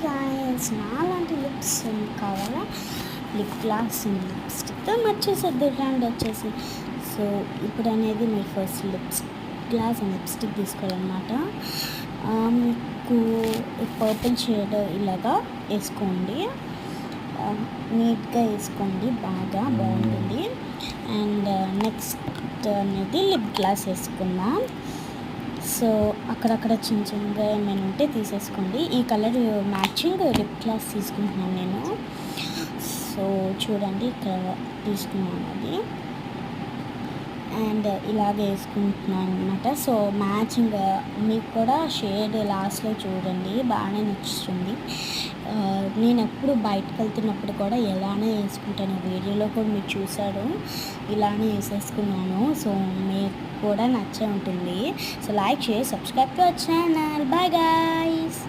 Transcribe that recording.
Guys, నాలాంటి lips కావాలా? Lip gloss లిప్స్టిక్తో వచ్చేసేది బ్రాండ్ వచ్చేసి. సో ఇప్పుడు అనేది మీరు first lips glass and lipstick తీసుకోవాలన్నమాట. మీకు పర్పుల్ షేడ్ ఇలాగా వేసుకోండి, నీట్గా వేసుకోండి, బాగా బాగుంటుంది. అండ్ నెక్స్ట్ అనేది లిప్ గ్లాస్ వేసుకుందాం. సో అక్కడక్కడ చిన్న చిన్నగా ఏమైనా ఉంటే తీసేసుకోండి. ఈ కలర్ మ్యాచింగ్ లిప్ గ్లాస్ తీసుకుంటున్నాను నేను. సో చూడండి, ఇక్కడ తీసుకున్నాను అది. అండ్ ఇలాగే వేసుకుంటున్నాను అనమాట. సో మ్యాచింగ్ మీకు కూడా షేడ్ లాస్ట్లో చూడండి, బాగానే నచ్చుతుంది. నేను ఎప్పుడు బయటకు వెళ్తున్నప్పుడు కూడా ఎలానే వేసుకుంటాను, వీడియోలో కూడా మీరు చూసారు, ఇలానే వేసేసుకున్నాను. సో మీకు కూడా నచ్చే ఉంటుంది. So like share subscribe to our channel. Bye guys.